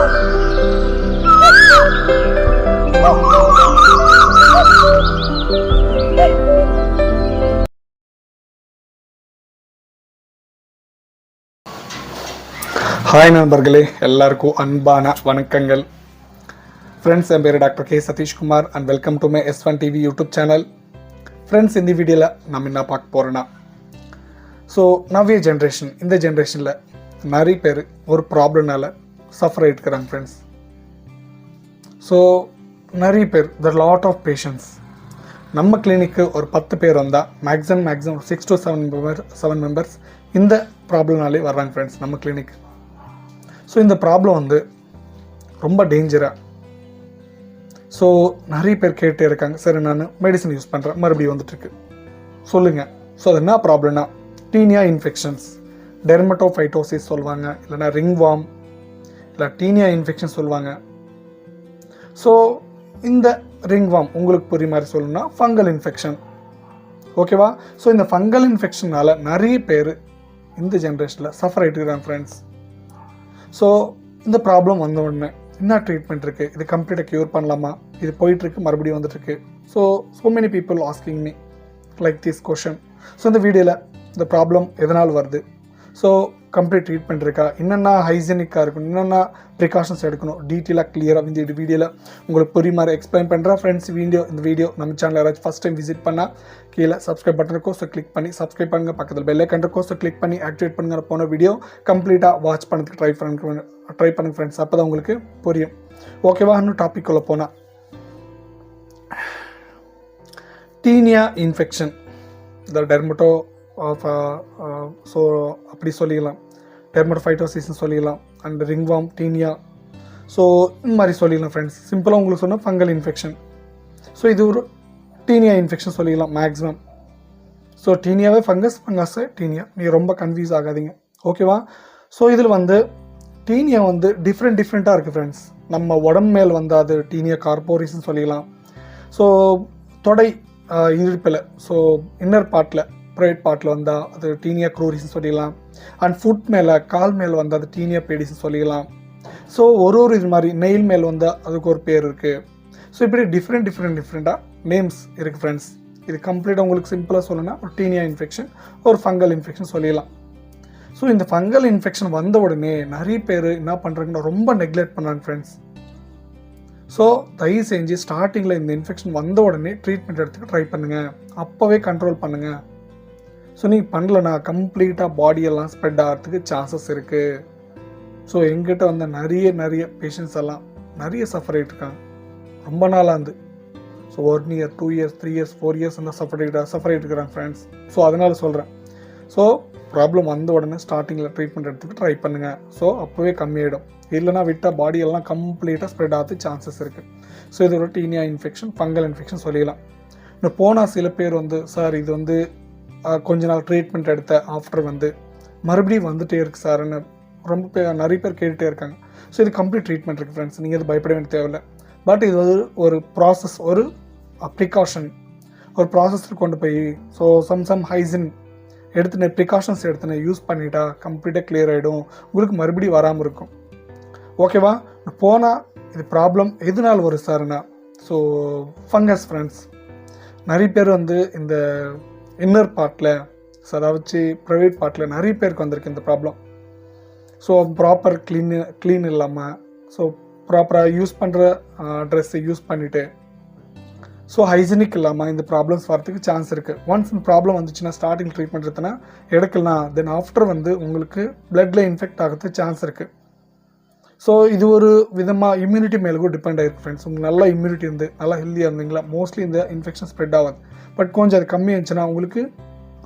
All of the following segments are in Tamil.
ஹாய் நண்பர்களே, எல்லாருக்கும் அன்பான வணக்கங்கள். ஃப்ரெண்ட்ஸ், என் பேர் doctor K Sathishkumar and welcome to my S1 TV YouTube channel. Friends, இந்த வீடியோவில் நம்ம என்ன பார்க்க போகிறோன்னா, நவ்வே ஜென்ரேஷன், இந்த ஜென்ரேஷனில் நிறைய பேர் ஒரு ப்ராப்ளம்னால சஃபர் ஆகிட்டு இருக்கிறாங்க ஃப்ரெண்ட்ஸ். நிறைய பேர் லாட் ஆஃப் பேஷண்ட்ஸ் நம்ம கிளினிக்கு ஒரு 10 பேர் வந்தால் மேக்ஸிமம் 6 to 7 மெம்பர்ஸ் இந்த ப்ராப்ளம்னாலே வர்றாங்க ஃப்ரெண்ட்ஸ் நம்ம கிளினிக். இந்த ப்ராப்ளம் ரொம்ப டேஞ்சராக. நிறைய பேர் கேட்டே இருக்காங்க, சரி நான் மெடிசன் யூஸ் பண்ணுறேன், மறுபடியும் வந்துட்டுருக்கு சொல்லுங்கள். அது என்ன ப்ராப்ளம்னா டீனியா இன்ஃபெக்ஷன்ஸ், டெர்மட்டோஃபைட்டோசிஸ் சொல்லுவாங்க, இல்லைனா ரிங்வார்ம், இல்லை டீனியா இன்ஃபெக்ஷன் சொல்லுவாங்க. இந்த ரிங்வார்ம் உங்களுக்கு புரிய மாதிரி சொல்லணும்னா ஃபங்கல் இன்ஃபெக்ஷன், ஓகேவா? இந்த ஃபங்கல் இன்ஃபெக்ஷனால் நிறைய பேர் இந்த ஜென்ரேஷனில் சஃபர் ஆகிட்டு இருக்கிறாங்க ஃப்ரெண்ட்ஸ். இந்த ப்ராப்ளம் வந்த உடனே என்ன ட்ரீட்மெண்ட் இருக்குது, இது கம்ப்ளீட்டாக க்யூர் பண்ணலாமா, இது போயிட்டுருக்கு, மறுபடியும் வந்துட்டுருக்கு. So many people asking me like this question. இந்த வீடியோவில் இந்த ப்ராப்ளம் எதனால் வருது, கம்ப்ளீட் ட்ரீட்மெண்ட் இருக்கா, என்னென்ன ஹைஜீனிக்காக இருக்கணும், என்னென்ன ப்ரிகாஷன்ஸ் எடுக்கணும், டீட்டெயிலாக கிளியராக இந்த வீடியோவில் உங்களுக்கு புரிய மாதிரி எக்ஸ்பிளைன் பண்ணுறேன் ஃப்ரெண்ட்ஸ். இந்த வீடியோ நம்ம சேனல் யாராச்சும் ஃபஸ்ட் டைம் விசிட் பண்ணால் கீழே சப்ஸ்கிரைப் பட்டன் இருக்கோ, கிளிக் பண்ணி சப்ஸ்கிரைப் பண்ணுங்கள். பக்கத்தில் பெல் ஐக்கான் இருக்கோ, கிளிக் பண்ணி ஆக்டிவேட் பண்ணுங்க. போன வீடியோ கம்ப்ளீட்டாக வாட்ச் பண்ணுறதுக்கு ட்ரை பண்ணுங்க ஃப்ரெண்ட்ஸ், அப்போ தான் உங்களுக்கு புரியும், ஓகேவா? இன்னும் டாபிக் உள்ள போனால் டீனியா இன்ஃபெக்ஷன், இந்த டெர்மட்டோ அப்படி சொல்லிக்கலாம், டெர்மட்டோஃபைட்டோசிஸ்ன்னு சொல்லிக்கலாம், அண்ட் ரிங்வார்ம், டீனியா, இந்த மாதிரி சொல்லிடலாம் ஃப்ரெண்ட்ஸ். சிம்பிளாக உங்களுக்கு சொன்னால் ஃபங்கல் இன்ஃபெக்ஷன். இது ஒரு டீனியா இன்ஃபெக்ஷன் சொல்லிக்கலாம் மேக்ஸிமம். டீனியாவே ஃபங்கஸ் டீனியா, நீங்கள் ரொம்ப கன்ஃபியூஸ் ஆகாதீங்க, ஓகேவா? இதில் டீனியா டிஃப்ரெண்ட்டாக இருக்குது ஃப்ரெண்ட்ஸ். நம்ம உடம்பு மேல் அது டீனியா கார்போரிஸ்ன்னு சொல்லிக்கலாம். தொடை இடுப்பில், இன்னர் பார்ட்டில், ப்ரைவேட் பார்ட்டில் வந்தால் அது டீனியா க்ரூரிஸ்ன்னு சொல்லிடலாம். அண்ட் ஃபுட் மேலே, கால் மேலே அது டீனியா பேடிஸ்ன்னு சொல்லிக்கலாம். ஒரு இது மாதிரி நெயில் மேல் அதுக்கு ஒரு பேர் இருக்குது. இப்படி டிஃப்ரெண்ட்டாக நேம்ஸ் இருக்குது ஃப்ரெண்ட்ஸ். இது கம்ப்ளீட்டாக உங்களுக்கு சிம்பிளாக சொல்லணும்னா ஒரு டீனியா இன்ஃபெக்ஷன், ஒரு ஃபங்கல் இன்ஃபெக்ஷன் சொல்லிடலாம். இந்த ஃபங்கல் இன்ஃபெக்ஷன் வந்த உடனே நிறைய பேர் என்ன பண்ணுறாங்கன்னா ரொம்ப நெக்லெக்ட் பண்ணுறாங்க ஃப்ரெண்ட்ஸ். தயவு செஞ்சு ஸ்டார்டிங்கில் இந்த இன்ஃபெக்ஷன் வந்த உடனே ட்ரீட்மெண்ட் எடுத்துக்க ட்ரை பண்ணுங்கள், அப்போவே கண்ட்ரோல் பண்ணுங்கள். நீங்கள் பண்ணலன்னா கம்ப்ளீட்டாக பாடியெல்லாம் ஸ்ப்ரெட் ஆகிறதுக்கு சான்சஸ் இருக்குது. எங்கிட்ட நிறைய பேஷண்ட்ஸ் எல்லாம் நிறைய சஃபர் ஆகிட்டுருக்காங்க ரொம்ப நாளாக 1 year 2 years 3 years 4 years suffer ஆகிட்டு இருக்கிறாங்க ஃப்ரெண்ட்ஸ். அதனால் சொல்கிறேன், ப்ராப்ளம் வந்த உடனே ஸ்டார்டிங்கில் ட்ரீட்மெண்ட் எடுத்துக்க ட்ரை பண்ணுங்கள். அப்போவே கம்மியாயிடும். இல்லைனா விட்டால் பாடியெல்லாம் கம்ப்ளீட்டாக ஸ்ப்ரெட் ஆகிறது சான்சஸ் இருக்குது. இது ஒரு டீனியா இன்ஃபெக்ஷன், ஃபங்கல் இன்ஃபெக்ஷன் சொல்லிடலாம். இன்னும் போனால் சில பேர் சார் இது கொஞ்ச நாள் ட்ரீட்மெண்ட் எடுத்த ஆஃப்டர் மறுபடியும் வந்துட்டே இருக்குது சார்ன்னு நிறைய பேர் கேட்டுகிட்டே இருக்காங்க. இது கம்ப்ளீட் ட்ரீட்மெண்ட் இருக்குது ஃப்ரெண்ட்ஸ், நீங்கள் இது பயப்பட வேண்டிய தேவையில்லை. பட் இது ஒரு ப்ராசஸ், ஒரு ப்ரிகாஷன், ஒரு ப்ராசஸில் கொண்டு போய் சம் ஹைஜின் எடுத்துன ப்ரிகாஷன்ஸ் எடுத்துன யூஸ் பண்ணிட்டா கம்ப்ளீட்டாக கிளியர் ஆகிடும், உங்களுக்கு மறுபடியும் வராமல் இருக்கும், ஓகேவா? போனால் இது ப்ராப்ளம் எதுனால வரும் சார்னா ஃபங்கஸ் ஃப்ரெண்ட்ஸ். நிறைய பேர் இந்த இன்னர் பார்ட்டில், அதாவது ப்ரைவேட் பார்ட்டில் நிறைய பேருக்கு வந்திருக்கு இந்த ப்ராப்ளம். ப்ராப்பர் க்ளீன் இல்லாமல், ப்ராப்பராக யூஸ் பண்ணுற ட்ரெஸ்ஸை யூஸ் பண்ணிவிட்டு, ஹைஜீனிக் இல்லாமல் இந்த ப்ராப்ளம்ஸ் வரதுக்கு சான்ஸ் இருக்குது. ஒன்ஸ் இந்த ப்ராப்ளம் வந்துச்சுன்னா ஸ்டார்டிங் ட்ரீட்மெண்ட் எடுக்கலாம், தென் ஆஃப்டர் உங்களுக்கு பிளட்டில் இன்ஃபெக்ட் ஆகிறதுக்கு சான்ஸ் இருக்குது. இது ஒரு விதமாக இம்யூனிட்டி மேலே கூட டிபெண்ட் ஆகிருக்கு ஃப்ரெண்ட்ஸ். உங்களுக்கு நல்லா இம்யூனிட்டி நல்லா ஹெல்த்தியாக இருந்தீங்களா, மோஸ்ட்லி இந்த இன்ஃபெக்ஷன் ஸ்ப்ரெட் ஆகாது. பட் கொஞ்சம் அது கம்மி இருந்துச்சுன்னா உங்களுக்கு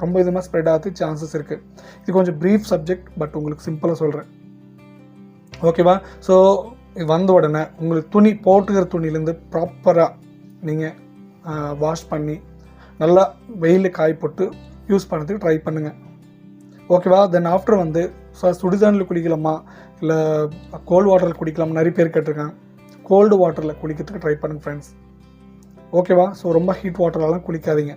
ரொம்ப விதமாக ஸ்ப்ரெட் ஆகிறதுக்கு சான்சஸ் இருக்குது. இது கொஞ்சம் ப்ரீஃப் சப்ஜெக்ட், பட் உங்களுக்கு சிம்பிளாக சொல்கிறேன், ஓகேவா? இது வந்த உடனே உங்களுக்கு போட்டுக்கிற துணிலேருந்து ப்ராப்பராக நீங்கள் வாஷ் பண்ணி நல்லா வெயிலில் காய போட்டு யூஸ் பண்ணுறதுக்கு ட்ரை பண்ணுங்கள், ஓகேவா? தென் ஆஃப்டர் சுடுதண்ணில் குடிக்கலாமா இல்லை கோல்டு வாட்டரில் குடிக்கலாமா நிறைய பேர் கேட்டிருக்காங்க. கோல்டு வாட்டரில் குடிக்கிறதுக்கு ட்ரை பண்ணுங்கள் ஃப்ரெண்ட்ஸ், ஓகேவா? ரொம்ப ஹீட் வாட்டரெலாம் குளிக்காதீங்க,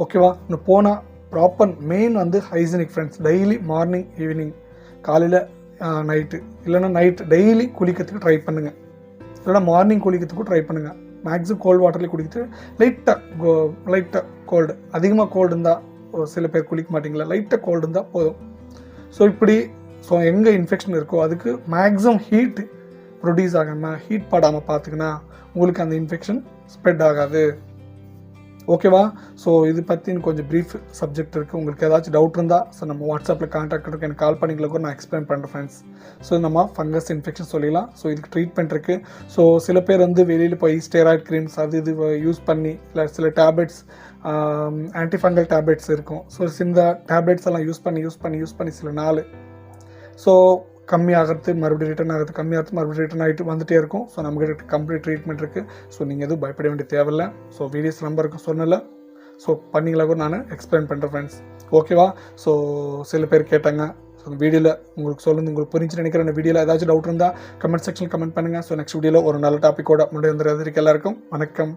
ஓகேவா? இன்னும் போனால் proper main hygienic friends. Daily morning evening காலையில் நைட்டு, இல்லைன்னா நைட் டெய்லி குளிக்கிறதுக்கு ட்ரை பண்ணுங்கள். இல்லைனா மார்னிங் குளிக்கிறதுக்கும் ட்ரை பண்ணுங்கள். மேக்ஸிமம் கோல்டு வாட்டர்லேயே குளிக்கிறது, லைட்டாக கோல்டு, அதிகமாக கோல்டு இருந்தால் சில பேர் குளிக்க மாட்டிங்களா, லைட்டாக கோல்டு இருந்தால் போதும். ஸோ எங்கே இன்ஃபெக்ஷன் இருக்கோ அதுக்கு மேக்ஸிமம் ஹீட் ப்ரொடியூஸ் ஆகாமல், ஹீட் படாமல் பார்த்துக்கினா உங்களுக்கு அந்த இன்ஃபெக்ஷன் ஸ்ப்ரெட் ஆகாது. ஓகேவா? ஸோ இது பற்றி கொஞ்சம் ப்ரீஃப் சப்ஜெக்ட் இருக்குது. உங்களுக்கு ஏதாச்சும் டவுட் இருந்தால் நம்ம வாட்ஸ்அப்பில் கான்டாக்ட் இருக்குது, எனக்கு கால் பண்ணிக்கலாம் கூட, நான் எக்ஸ்பிளைன் பண்ணுறேன் ஃப்ரெண்ட்ஸ். ஸோ நம்ம ஃபங்கஸ் இன்ஃபெக்ஷன் சொல்லிடலாம். ஸோ இதுக்கு ட்ரீட்மெண்ட் இருக்குது. ஸோ சில பேர் வெளியில் போய் ஸ்டெராய்ட் க்ரீம்ஸ் அது இது யூஸ் பண்ணி, இல்லை சில டேப்லெட்ஸ், ஆன்டிஃபங்கல் டேப்லெட்ஸ் இருக்கும். ஸோ இந்த டேப்லெட்ஸ் எல்லாம் யூஸ் பண்ணி சில நாள் ஸோ கம்மியாகிறது, மறுபடியும் ரிட்டர்ன் ஆகிறது, கம்மியாகிறது, மறுபடியும் ரிட்டர்ன் ஆகிட்டு வந்துகிட்டே இருக்கும். ஸோ நம்மகிட்ட கம்ப்ளீட் ட்ரீட்மெண்ட் இருக்குது. ஸோ நீங்கள் எதுவும் பயப்பட வேண்டிய தேவையில்லை. ஸோ வீடியோஸ் நம்பருக்கு சொன்னல, ஸோ பண்ணிங்களா கூட நான் எக்ஸ்பிளைன் பண்ணுறேன் ஃப்ரெண்ட்ஸ். ஓகேவா? ஸோ சில பேர் கேட்டாங்க. ஸோ அந்த வீடியோவில் உங்களுக்கு புரிஞ்சு நினைக்கிறேன். இந்த வீடியோவில் ஏதாச்சும் டவுட் இருந்தால் கமெண்ட் செக்ஷனில் கமெண்ட் பண்ணுங்கள். ஸோ நெக்ஸ்ட் வீடியோவில் ஒரு நல்ல டாப்பிக்கோட முன்னாடி வந்துடுறதுக்கு எல்லாருக்கும் வணக்கம்.